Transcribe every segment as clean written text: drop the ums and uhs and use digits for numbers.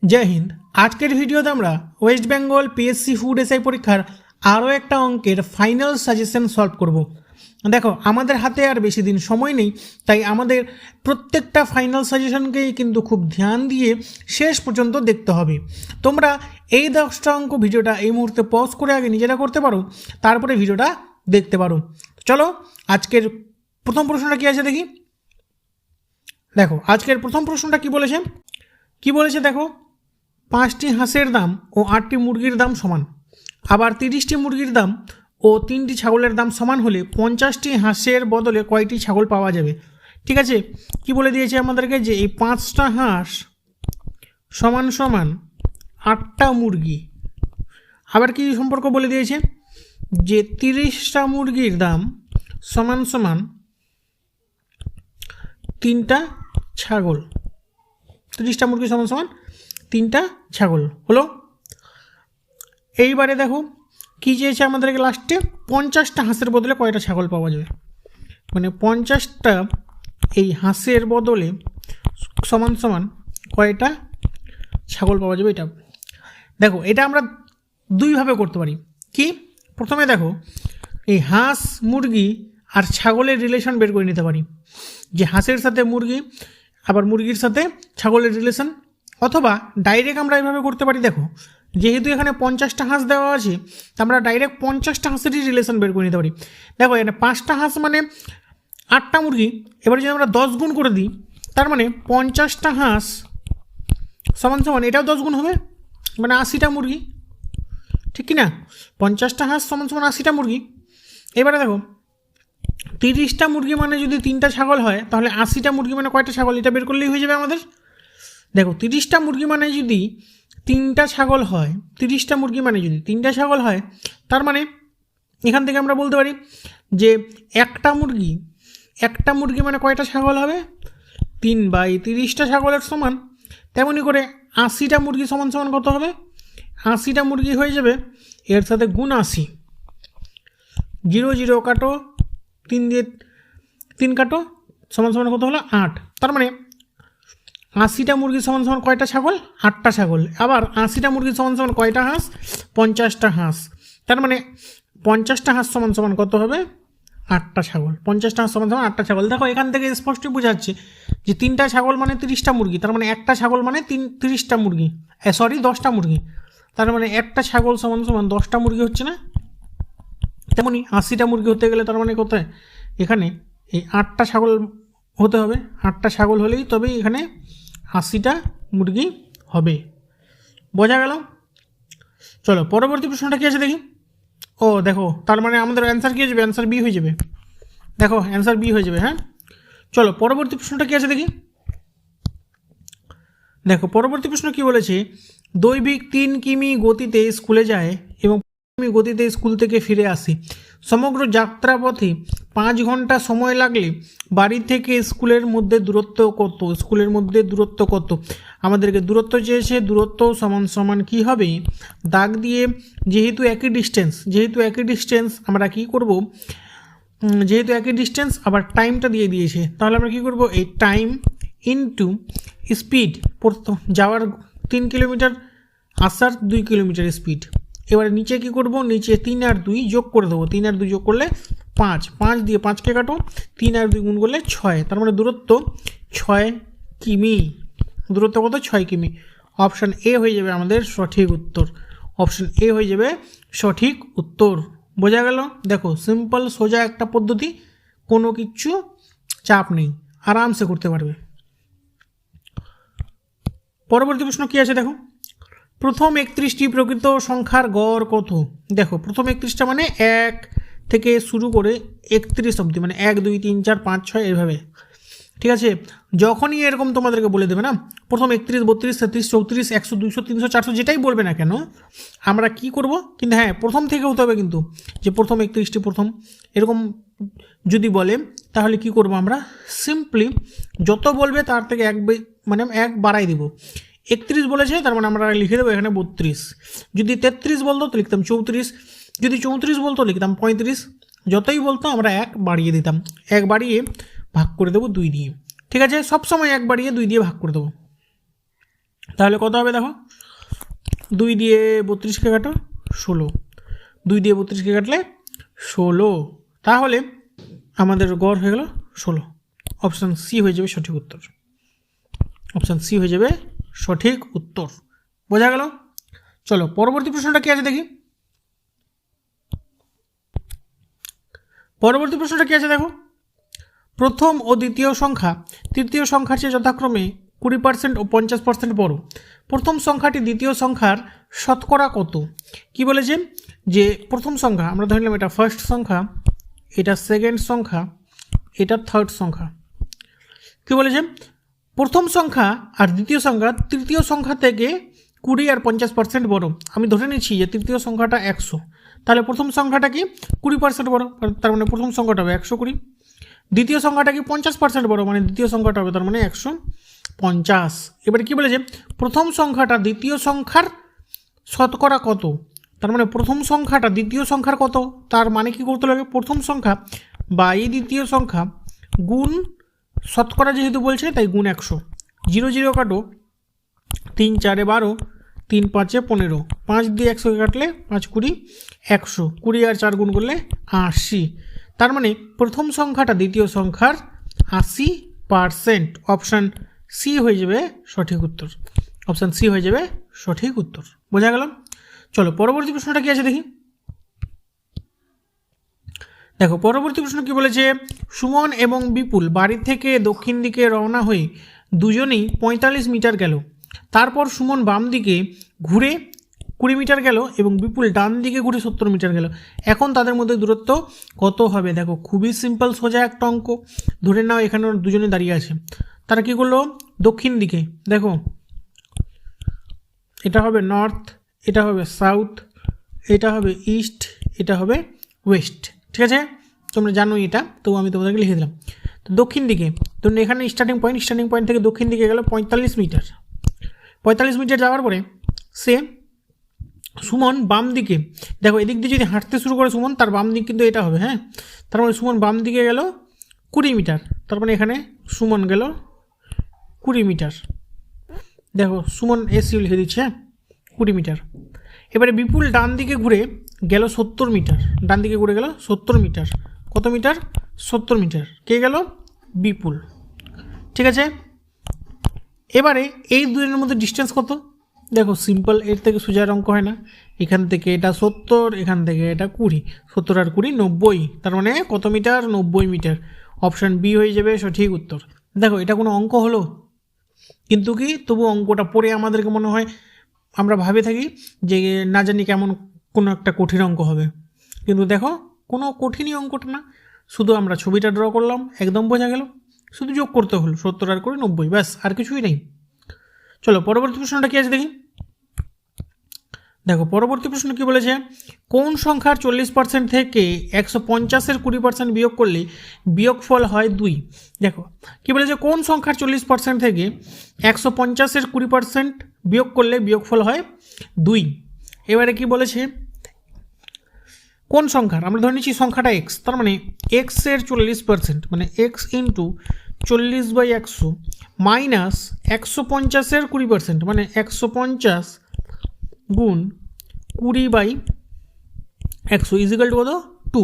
जय हिंद। आजकेर भिडियोते आमरा West Bengal PSC food SI परीक्षार आरो एकटा अंकेर फाइनल साजेशन सल्व करब। देखो आमादेर हाथे आर बेशी दिन समय नेই, ताई आमादेर प्रत्येकटा फाइनल साजेशनकेই किन्तु खूब ध्यान दिए शेष पर्यन्त देखते हबे। तोमरा এই 10টা अंक भिडियोटा এই मुहूर्ते पज करे आगे निजेरा करते पारो, तारपरे भिडियोटा देखते पारो। चलो आजकेर प्रथम प्रश्नटा कि आछे देखि। देखो आजकेर प्रथम प्रश्नटा कि बोलेछे, कि बोलेछे देखो 5टी हाঁসের दाम और 8टी मुरगिर दाम समान, आबार 30टी मुरगिर दाम और 3टी ছাগলের दाम समान होले 50टी হাঁসের बदले কয়টি ছাগল পাওয়া যাবে। ঠিক আছে, কি বলে দিয়েছে আমাদেরকে যে এই 5টা হাঁস সমান সমান 8টা মুরগি, আবার কি সম্পর্ক বলে দিয়েছে যে 30টা মুরগির দাম সমান সমান 3টা ছাগল, 30টা মুরগি সমান সমান 3টা ছাগল হলো। এইবারে দেখো কি চেয়েছে আমাদেরকে লাস্টে 50টা হাঁসের বদলে কয়টা ছাগল পাওয়া যাবে, মানে 50টা এই হাঁসের বদলে সমান সমান কয়টা ছাগল পাওয়া যাবে। এটা দেখো এটা আমরা দুইভাবে করতে পারি। কি প্রথমে দেখো এই হাঁস মুরগি আর ছাগলের রিলেশন বের করে নিতে পারি, যে হাঁসের সাথে মুরগি আবার মুরগির সাথে ছাগলের রিলেশন, অথবা ডাইরেক্ট আমরা এইভাবে করতে পারি। দেখো যেহেতু এখানে 50টা হাঁস দেওয়া আছে, আমরা ডাইরেক্ট 50টা হাঁসেরই রিলেশন বের করে নিতে পারি। দেখো এখানে 5টা হাঁস মানে 8টা মুরগি, এবার যদি আমরা 10 গুণ করে দিই তার মানে 50টা হাঁস সমান সমান এটাও 10 গুণ হবে, মানে 80টা মুরগি, ঠিক কি না? 50টা হাঁস সমান সমান 80টা মুরগি। এবারে দেখো 30টা মুরগি মানে যদি 3টা ছাগল হয় তাহলে 80টা মুরগি মানে কয়টা ছাগল, এটা বের করলেই হয়ে যাবে আমাদের। দেখো 30টা মুরগি মানে যদি 3টা ছাগল হয়, 30টা মুরগি মানে যদি 3টা ছাগল হয়, তার মানে এখান থেকে আমরা বলতে পারি যে একটা মুরগি মানে কয়টা ছাগল হবে, 3/30টা ছাগলের সমান। তেমনি করে 80টা মুরগি সমান সমান কত হবে, 80টা মুরগি হয়ে যাবে এর সাথে গুণ 80, 0 0 কাটো, 3 দিয়ে 3 কাটো, সমান সমান কত হলো 8। তার মানে 80টা মুরগি সমান সমান কয়টা ছাগল, 8টা ছাগল। আবার 80টা মুরগি সমান সমান কয়টা হাঁস, 50টা হাঁস। তার মানে 50টা হাঁস সমান সমান কত হবে, 8টা ছাগল। 50টা হাঁস সমান সমান 8টা ছাগল। দেখো এখান থেকে স্পষ্ট বোঝাচ্ছে যে 3টা ছাগল মানে 30টা মুরগি, তার মানে একটা ছাগল মানে 30টা মুরগি, 10টা মুরগি। তার মানে একটা ছাগল সমান সমান 10টা মুরগি হচ্ছে না। তেমনি 80টা মুরগি হতে গেলে তার মানে কোথায় এখানে এই 8টা ছাগল হতে হবে, 8টা ছাগল হলেই তবেই এখানে 80টা মুরগি হবে। বোঝা গেল? চলো পরবর্তী প্রশ্নটা কি আছে দেখি। ও দেখো তার মানে আমাদের অ্যান্সার কী হয়ে যাবে, অ্যান্সার বি হয়ে যাবে। দেখো অ্যান্সার বি হয়ে যাবে। হ্যাঁ চলো পরবর্তী প্রশ্নটা কি আছে দেখি। দেখো পরবর্তী প্রশ্ন কি বলেছে, দৈবিক 3 কিমি গতিতে স্কুলে যায় এবং কিমি গতিতে স্কুল থেকে ফিরে আসে, সমগ্র যাত্রাপথে 5 ঘন্টা সময় লাগলে বাড়ি থেকে স্কুলের মধ্যে দূরত্ব কত, স্কুলের মধ্যে দূরত্ব কত। আমাদেরকে দূরত্ব চেয়েছে, দূরত্ব সমান সমান কী হবে, দাগ দিয়ে যেহেতু একই ডিস্টেন্স আমরা কি করব, যেহেতু একই ডিস্টেন্স আবার টাইমটা দিয়ে দিয়েছে, তাহলে আমরা কি করব, এই টাইম ইনটু স্পিড, যাওয়ার 3 কিলোমিটার আসার 2 কিলোমিটার স্পিড। এবারে নিচে কি করব, নিচে 3 আর 2 যোগ করে দেবো, 3 আর 2 যোগ করলে 5, 5 দিয়ে 5কে কাটো, 3 আর 2 গুণ করলে 6, তার মানে দূরত্ব 6 কিমি। দূরত্ব কত, 6 কিমি। অপশান এ হয়ে যাবে আমাদের সঠিক উত্তর, অপশান এ হয়ে যাবে সঠিক উত্তর। বোঝা গেল? দেখো সিম্পল সোজা একটা পদ্ধতি, কোনো কিচ্ছু চাপ নেই, আরামসে করতে পারবে। পরবর্তী প্রশ্ন কী আছে দেখো, প্রথম 31টি প্রকৃত সংখ্যার গড় কত। দেখো প্রথম 31টা মানে 1 থেকে শুরু করে 31 অবধি, মানে 1 2 3 4 5 6 এইভাবে। ঠিক আছে, যখনই এরকম তোমাদেরকে বলে দেবে না প্রথম 31 32 33 34 100 200 300 400 যেটাই বলবে না কেন, আমরা কি করব, কিন্তু হ্যাঁ প্রথম থেকে হতে হবে, কিন্তু যে প্রথম 31টি প্রথম এরকম যদি বলে তাহলে কি করব, আমরা সিম্পলি যত বলবে তার থেকে মানে 1 বাড়াই দেব। 31 বলেছে তার মানে আমরা লিখে দেবো এখানে 32, যদি 33 বলতো তো লিখতাম 34, যদি 34 বলতো লিখতাম 35, যতই বলতো আমরা 1 বাড়িয়ে দিতাম, 1 বাড়িয়ে ভাগ করে দেবো 2 দিয়ে। ঠিক আছে, সবসময় 1 বাড়িয়ে 2 দিয়ে ভাগ করে দেবো। তাহলে কত হবে দেখো, 2 দিয়ে 32কে কাটো 16, 2 দিয়ে 32কে কাটলে 16, তাহলে আমাদের গড় হয়ে গেল 16। অপশান সি হয়ে যাবে সঠিক উত্তর। অপশান সি হয়ে যাবে সঠিক উত্তর। বোঝা গেল? চলো পরবর্তী প্রশ্নটা কি আছে দেখি। পরবর্তী প্রশ্নটা কি আছে দেখো, প্রথম ও দ্বিতীয় সংখ্যা তৃতীয় সংখ্যার চেয়ে যথাক্রমে 20% ও 50% বড়। প্রথম সংখ্যাটি দ্বিতীয় সংখ্যার শতকরা কত? কি বলেছে যে প্রথম সংখ্যা আমরা ধরে নিলাম এটা ফার্স্ট সংখ্যা, এটা সেকেন্ড সংখ্যা, এটা থার্ড সংখ্যা। কি বলেছে প্রথম সংখ্যা আর দ্বিতীয় সংখ্যা তৃতীয় সংখ্যা থেকে 20 আর 50% বড়। আমি ধরে নিচ্ছি যে তৃতীয় সংখ্যাটা 100, তাহলে প্রথম সংখ্যাটা কি 20% বড়, তার মানে প্রথম সংখ্যাটা হবে 120। দ্বিতীয় সংখ্যাটা কি 50% বড়, মানে দ্বিতীয় সংখ্যাটা হবে তার মানে 150। এবারে কি বলেছে প্রথম সংখ্যাটা দ্বিতীয় সংখ্যার শতকরা কত, তার মানে প্রথম সংখ্যাটা দ্বিতীয় সংখ্যার কত, তার মানে কি করতে হবে প্রথম সংখ্যা বা এই দ্বিতীয় সংখ্যা গুণ শতকরা যেহেতু বলছে তাই গুণ 100। 0 0 কাটো, 3 4 12, 3 5 15, 5 দিয়ে 100কে কাটলে 5 20, 100, 20 আর 4 গুণ করলে 80। তার মানে প্রথম সংখ্যাটা দ্বিতীয় সংখ্যার 80%। অপশান সি হয়ে যাবে সঠিক উত্তর। অপশান সি হয়ে যাবে সঠিক উত্তর। বোঝা গেল? চলো পরবর্তী প্রশ্নটা কি আছে দেখি। দেখো পরবর্তী প্রশ্ন কি বলেছে, সুমন এবং বিপুল বাড়ি থেকে দক্ষিণ দিকে রওনা হয়ে দুজনেই 45 মিটার গেল। তারপর সুমন বাম দিকে ঘুরে 20 মিটার গেল এবং বিপুল ডান দিকে ঘুরে 70 মিটার গেল। এখন তাদের মধ্যে দূরত্ব কত হবে? দেখো খুবই সিম্পল সোজা একটা অঙ্ক। ধরে নাও এখানে দুজনে দাঁড়িয়ে আছে, তারা কি করলো দক্ষিণ দিকে, দেখো এটা হবে নর্থ, এটা হবে সাউথ, এটা হবে ইস্ট, এটা হবে ওয়েস্ট। ঠিক আছে, তোমরা জানো এটা, তো আমি তোমাদেরকে লিখে দিলাম। তো দক্ষিণ দিকে ধরুন এখানে স্টার্টিং পয়েন্ট থেকে দক্ষিণ দিকে গেল 45 মিটার। 45 মিটার যাওয়ার পরে সে সুমন বাম দিকে, দেখো এদিক দিয়ে যদি হাঁটতে শুরু করে সুমন, তার বাম দিক কিন্তু এটা হবে, হ্যাঁ, তার মানে সুমন বাম দিকে গেল 20 মিটার, তার মানে এখানে সুমন গেল 20 মিটার। দেখো সুমন এসিও লিখে দিচ্ছে, 20 মিটার। এবারে বিপুল ডান দিকে ঘুরে গেল 70 মিটার, ডান দিকে ঘুরে গেল 70 মিটার। কত মিটার? 70 মিটার। কে গেল? বিপুল। ঠিক আছে, এবারে এই দুজনের মধ্যে ডিস্টেন্স কত? দেখো সিম্পল, এর থেকে সোজা অঙ্ক হয় না। এখান থেকে এটা 70, এখান থেকে এটা 20, 70 আর 20 90, তার মানে কত মিটার? 90 মিটার। অপশান বি হয়ে যাবে সঠিক উত্তর। দেখো এটা কোনো অঙ্ক হলো? কিন্তু কি তবু অঙ্কটা পড়ে আমাদেরকে মনে হয়, আমরা ভাবে থাকি যে না জানি কেমন কোনো একটা কঠিন অঙ্ক হবে, কিন্তু দেখো কোনো কঠিনই অঙ্কটা না, শুধু আমরা ছবিটা ড্র করলাম, একদম বোঝা গেল, শুধু যোগ করতে হলো 70 আর 20 90, ব্যাস, আর কিছুই নেই। চলো পরবর্তী প্রশ্নটা কি আছে দেখি। দেখো পরবর্তী প্রশ্ন কি বলেছে, কোন সংখ্যার 40% থেকে 150-এর 20% বিয়োগ করলে বিয়োগফল হয় 2? দেখো কি বলেছে, কোন সংখ্যার 40% থেকে 150-এর 20% বিয়োগ করলে বিয়োগফল হয় 2। এবারে কি বলেছে, কোন সংখ্যার, আমরা ধরে নিচ্ছি সংখ্যাটা এক্স, তার মানে এক্সের 40% মানে এক্স ইন্টু 40/100 মাইনাস 150-এর 20% মানে 150 গুণ 20/100 ইজিক্যাল টু কত? 2।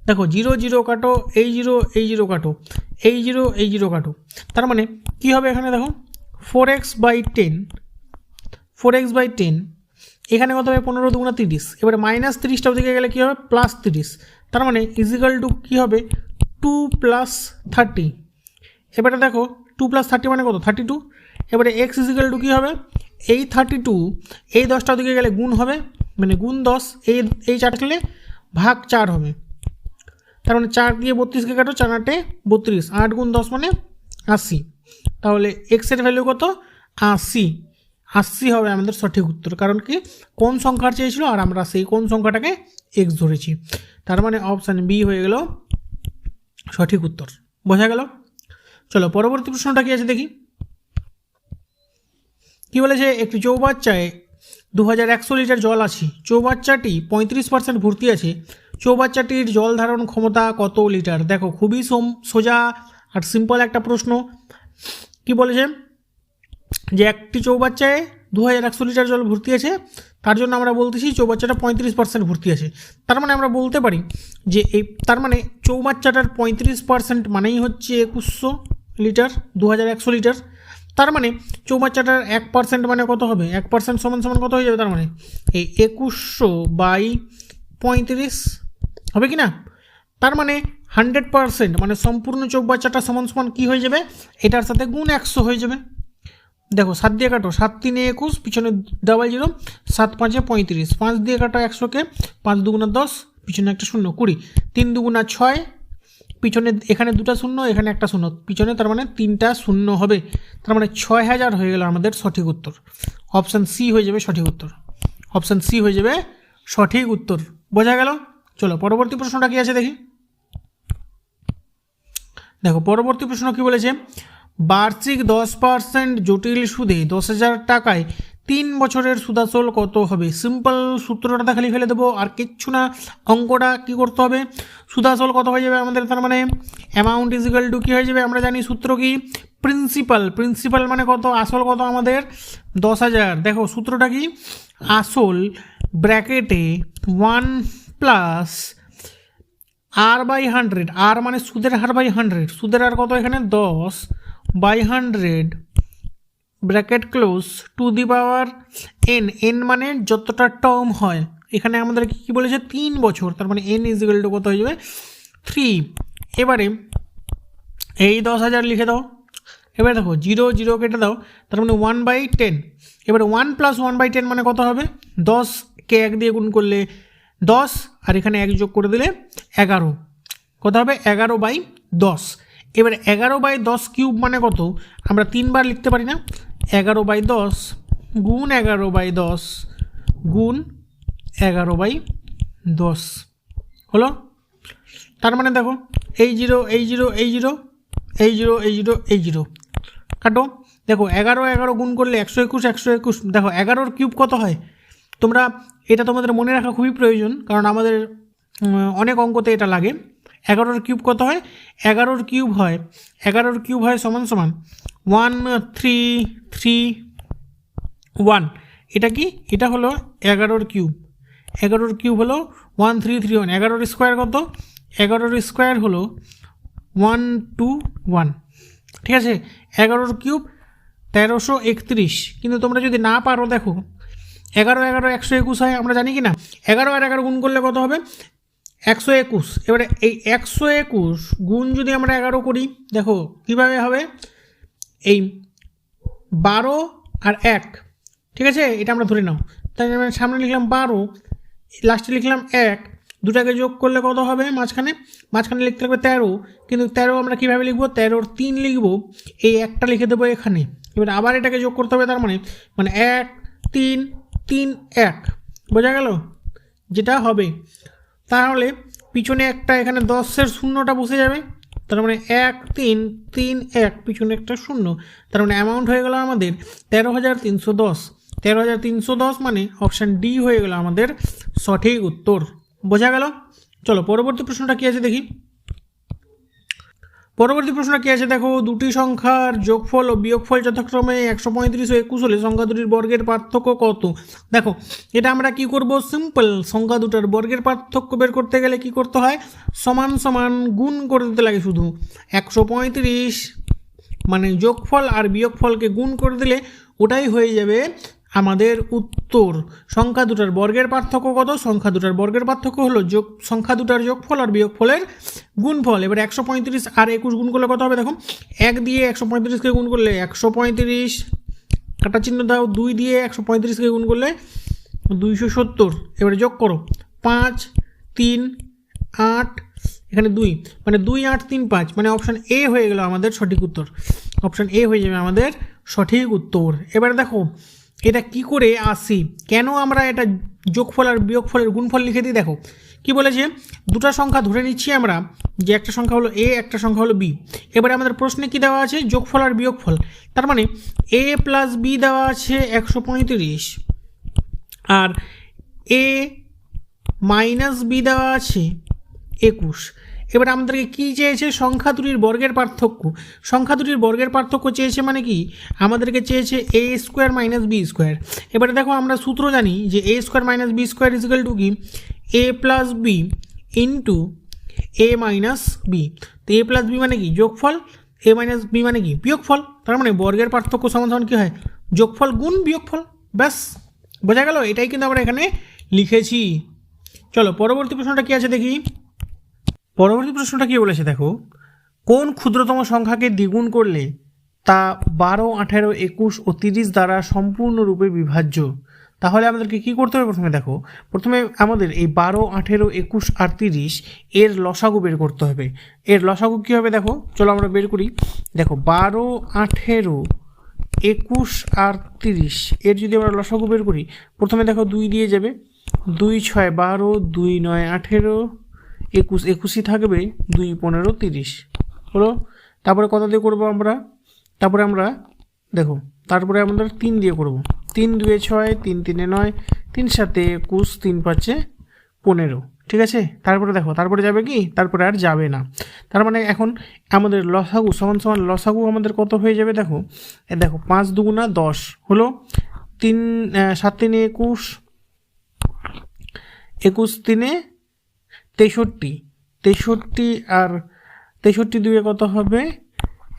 দেখো 0 0 কাটো, এই 0 কাটো, এই 0 কাটো, তার মানে কি হবে এখানে দেখো 4x/10, 4x/10, এখানে কত হবে 15 2 30, এবারে মাইনাস 30টা ওদিকে গেলে কী হবে প্লাস 30, তার মানে ইজিক্যাল টু কী হবে 2 + 30। এবারে দেখো 2 + 30 মানে কত 32, এবারে এক্স ইজিক্যাল টু কী হবে এই 32, এই 10টা ওদিকে গেলে গুণ হবে মানে গুণ 10, এই 4 খেলে ভাগ 4 হবে, তার মানে 4 দিয়ে 32কে কাটো, 4 8 32, 8 গুণ 10 মানে 80, তাহলে এক্সের ভ্যালু কত 80 হবে আমাদের সঠিক উত্তর। কারণ কি কোন সংখ্যার চেয়েছিল আর আমরা সেই কোন সংখ্যাটাকে এক্স ধরেছি, তার মানে অপশান বি হয়ে গেল সঠিক উত্তর। বোঝা গেল? চলো পরবর্তী প্রশ্নটা কি আছে দেখি। কি বলেছে, একটি চৌবাচ্চায় 2100 লিটার জল আছে, চৌবাচ্চাটি 35% ভর্তি আছে, চৌবাচ্চাটির জল ধারণ ক্ষমতা কত লিটার? দেখো খুবই সোজা আর সিম্পল একটা প্রশ্ন। কি বলেছে, যে একটি চৌবাচ্চায় 2100 লিটার জল ভর্তি আছে, তার জন্য আমরা বলতেছি চৌবাচ্চাটা 35% ভর্তি আছে। তার মানে আমরা বলতে পারি যে তার মানে চৌবাচ্চাটার 35% মানেই হচ্ছে 2100 লিটার, 2100 লিটার। তার মানে চৌবাচ্চাটার 1% মানে কত হবে, 1% সমান সমান কত হয়ে যাবে, তার মানে এই 2100/35 হবে কি না। তার মানে 100% মানে সম্পূর্ণ চৌবাচ্চাটা সমান সমান কী হয়ে যাবে, এটার সাথে গুণ 100 হয়ে যাবে। দেখো 7 দিয়ে কাটো, 7 3 21, পিছনে 00, 7 5 35, 5 দিয়ে কাটো 100কে, 5 2 10, পিছনে একটা শূন্য 20, 3 2 6, পিছনে এখানে দুটা শূন্য, এখানে একটা শূন্য, পিছনে তার মানে 3টা শূন্য হবে। তার মানে 6000 হয়ে গেল আমাদের সঠিক উত্তর। অপশান সি হয়ে যাবে সঠিক উত্তর। অপশান সি হয়ে যাবে সঠিক উত্তর। বোঝা গেল? চলো পরবর্তী প্রশ্নটা কী আছে দেখি। দেখো পরবর্তী প্রশ্ন কী বলেছে, বার্ষিক 10% জটিল সুদে 10,000 টাকায় 3 বছরের সুদাসল কত হবে। সিম্পল সূত্রটা খালি ফেলে দেবো, আর কিচ্ছু না। অঙ্কটা কী করতে হবে, সুদাসল কত হয়ে যাবে আমাদের, তার মানে অ্যামাউন্ট ইজিক্যাল টু কী হয়ে যাবে, আমরা জানি সূত্র কি, প্রিন্সিপাল। প্রিন্সিপাল মানে কত, আসল কত আমাদের 10,000। দেখো সূত্রটা কি, আসল ব্র্যাকেটে 1 প্লাস r/100, আর মানে সুদের হার বাই 100, সুদের হার কত এখানে 10/100 bracket close to the power n, n মানে যতটা টার্ম হয়। এখানে আমাদের কী বলেছে 3 বছর, তার মানে n ইজিক্যাল টু কত হয়ে যাবে 3। এবারে এই 10,000 লিখে দাও। এবারে দেখো 0 0 কেটে দাও, তার মানে 1/10। এবারে 1 + 1/10 মানে কত হবে, 10কে 1 দিয়ে গুণ করলে 10, আর এখানে 1 যোগ করে দিলে 11, কত হবে 11/10। এবারে 11/10 কিউব মানে কত, আমরা 3 বার লিখতে পারি না, 11/10 গুণ 11/10 গুণ 11/10 হলো। তার মানে দেখো এই 0 এই 0 এই 0 এই 0 এই 0 এই 0 কাটো। দেখো 11 11 গুণ করলে 121 121। দেখো 11-র কিউব কত হয়, তোমরা এটা তোমাদের মনে রাখা খুবই প্রয়োজন, কারণ আমাদের অনেক অঙ্কতে এটা লাগে। 11-র কিউব কত হয়, 11-র কিউব হয়, 11-র কিউব হয় সমান সমান 1331। এটা কি, এটা হলো 11-র কিউব। 11-র কিউব হলো 1331। 11-র স্কোয়ার কত, 11-র স্কোয়ার হলো 121। ঠিক আছে, 11-র কিউব 1331। কিন্তু তোমরা যদি না পারো, দেখো 11 11 121 হয়, আমরা জানি কি না। 11 আর 11 গুণ করলে কত হবে 121। এবারে এই 121 গুণ যদি আমরা 11 করি, দেখো কীভাবে হবে, এই 12 আর 1, ঠিক আছে, এটা আমরা ধরে নাও। তাই আমরা সামনে লিখলাম 12, লাস্টে লিখলাম 1, দুটাকে যোগ করলে কত হবে, মাঝখানে লিখতে হবে 13। কিন্তু 13 আমরা কীভাবে লিখবো, 13-র 3 লিখবো, এই একটা লিখে দেবো এখানে। এবার আবার এটাকে যোগ করতে হবে, তার মানে 1 3 3 1, বোঝা গেল যেটা হবে। তাহলে পিছনে একটা এখানে 10-এর শূন্যটা বসে যাবে, তার মানে 1 3 3 1, পিছনে একটা শূন্য, তার মানে অ্যামাউন্ট হয়ে গেল আমাদের 13,310। 13,310 মানে অপশান ডি হয়ে গেল আমাদের সঠিক উত্তর। বোঝা গেল? চলো পরবর্তী প্রশ্নটা কী আছে দেখি। পরবর্তী প্রশ্ন কী আছে দেখো, দুটি সংখ্যার যোগফল ও বিয়োগফল যথাক্রমে 135 ও 21 হলে সংখ্যা দুটির বর্গের পার্থক্য কত। দেখো এটা আমরা কি করব, সিম্পল, সংখ্যা দুটার বর্গের পার্থক্য বের করতে গেলে কি করতে হয়, সমান সমান গুণ করে দিতে লাগে শুধু। 135 মানে যোগফল আর বিয়োগফলকে গুণ করে দিলে ওটাই হয়ে যাবে আমাদের উত্তর। সংখ্যা দুটার বর্গের পার্থক্য কত, সংখ্যা দুটার বর্গের পার্থক্য হলো সংখ্যা দুটার যোগফল আর বিয়োগফলের গুণফল। এবার 135 আর 21 গুণ করলে কত হবে, দেখো 1 দিয়ে 135কে গুণ করলে 135, কাটা চিহ্ন দাও, 2 দিয়ে 135কে গুণ করলে 270। এবারে যোগ করো 5 3 8, এখানে 2, মানে 2 8 3 5, মানে অপশান এ হয়ে গেল আমাদের সঠিক উত্তর। অপশান এ হয়ে যাবে আমাদের সঠিক উত্তর। এবারে দেখো এটা কি করে আসি, কেন আমরা এটা যোগফল আর বিয়োগফলের গুণফল লিখে দিই। দেখো কি বলেছে, দুটো সংখ্যা ধরে নিচ্ছি আমরা, যে একটা সংখ্যা হলো এ, একটা সংখ্যা হলো বি। এবারে আমাদের প্রশ্নে কি দেওয়া আছে, যোগফল আর বিয়োগফল। তার মানে এ প্লাস বি দেওয়া আছে 135, আর এ মাইনাস বি দেওয়া আছে 21। এবার আমাদেরকে কী চেয়েছে, সংখ্যা দুটির বর্গের পার্থক্য। সংখ্যা দুটির বর্গের পার্থক্য চেয়েছে মানে কি, আমাদেরকে চেয়েছে A square minus B square. এবারে দেখো আমরা সূত্র জানি যে A square minus B square equal to কি, A plus B into A minus B. তো এ প্লাস বি মানে কি যোগফল, এ মাইনাস বি মানে কি বিয়োগফল। তার মানে বর্গের পার্থক্য সমান সমান কী হয়, যোগফল গুণ বিয়োগফল। ব্যাস বোঝা গেল, এটাই কিন্তু আমরা এখানে লিখেছি। চলো পরবর্তী প্রশ্নটা কী আছে দেখি। পরবর্তী প্রশ্নটা কী বলেছে দেখো, কোন ক্ষুদ্রতম সংখ্যাকে দ্বিগুণ করলে তা 12, 18, 21 ও 30 দ্বারা সম্পূর্ণরূপে বিভাজ্য। তাহলে আমাদেরকে কী করতে হবে, প্রথমে দেখো, প্রথমে আমাদের এই 12, 18, 21 আর 30 এর লসাগু বের করতে হবে। এর লসাগু কী হবে দেখো, চলো আমরা বের করি। দেখো 12, 18, 21 আর 30 এর যদি আমরা লসাগু বের করি, প্রথমে দেখো 2 দিয়ে যাবে, 2 6 12, 2 9 18, 21 21ই থাকবে, 2 15 30 হলো। তারপরে কত দিয়ে করবো আমরা, তারপরে আমরা দেখো তারপরে আমাদের 3 দিয়ে করব, 3 2 6, 3 3 9, 3 7 21, 3 5 15, ঠিক আছে। তারপরে দেখো তারপরে যাবে কি, তারপরে আর যাবে না। তার মানে এখন আমাদের লসাগু সমান সমান লসাগু আমাদের কত হয়ে যাবে দেখো, দেখো 5 2 10 হলো, 3 7 3 21, 21 3 63, 63 আর 63 2 কত হবে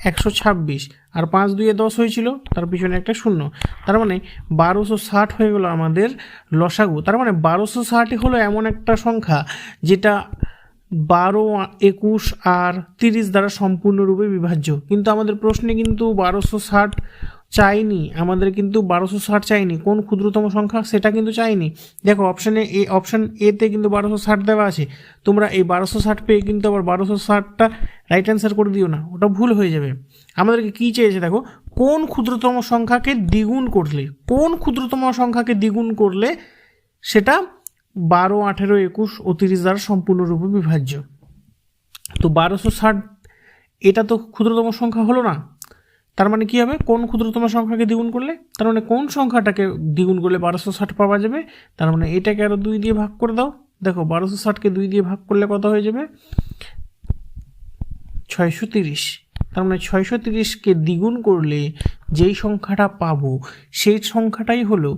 126, আর 5 2 10 হয়েছিল, তার পিছনে একটা শূন্য। তার মানে 1260 হয়ে গেল আমাদের লসাগু। তার মানে 1260 হলো এমন একটা সংখ্যা যেটা 12, 21 আর 30 দ্বারা সম্পূর্ণরূপে বিভাজ্য। কিন্তু আমাদের প্রশ্নে কিন্তু 1260 চাইনি, আমাদের কিন্তু 1260 চাইনি, কোন ক্ষুদ্রতম সংখ্যা সেটা কিন্তু চাইনি। দেখো অপশান এতে কিন্তু 1260 দেওয়া আছে, তোমরা এই 1260 পেয়ে কিন্তু আবার 1260টা রাইট অ্যান্সার করে দিও না, ওটা ভুল হয়ে যাবে। আমাদেরকে কী চেয়েছে দেখো, কোন ক্ষুদ্রতম সংখ্যাকে দ্বিগুণ করলে, কোন ক্ষুদ্রতম সংখ্যাকে দ্বিগুণ করলে সেটা 12, 18, 21 ও 30 দ্বারা সম্পূর্ণরূপে বিভাজ্য। তো 1260 এটা তো ক্ষুদ্রতম সংখ্যা হলো না, তার মানে কী হবে, কোন ক্ষুদ্রতম সংখ্যাকে দ্বিগুণ করলে, তার মানে কোন সংখ্যাটাকে দ্বিগুণ করলে 1260 পাওয়া যাবে। তার মানে এটাকে আরও 2 দিয়ে ভাগ করে দাও। দেখো 1260কে 2 দিয়ে ভাগ করলে কত হয়ে যাবে 630। তার মানে 630কে দ্বিগুণ করলে যেই সংখ্যাটা পাবো সেই সংখ্যাটাই হলো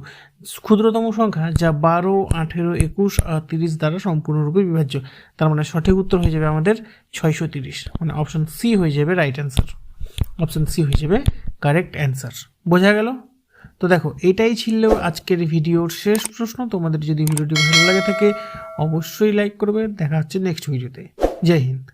ক্ষুদ্রতম সংখ্যা, যা 12, 18, 21 আর 30 দ্বারা সম্পূর্ণরূপে বিভাজ্য। তার মানে সঠিক উত্তর হয়ে যাবে আমাদের 630, মানে অপশন সি হয়ে যাবে রাইট অ্যান্সার। অপশন সি হয়ে যাবে কারেক্ট অ্যান্সার। বোঝা গেল? তো দেখো এটাই ছিল আজকের ভিডিওর শেষ প্রশ্ন। তোমাদের যদি ভিডিওটি ভালো লাগে থাকে অবশ্যই লাইক করবে। দেখা হচ্ছে নেক্সট ভিডিওতে। জয় হিন্দ।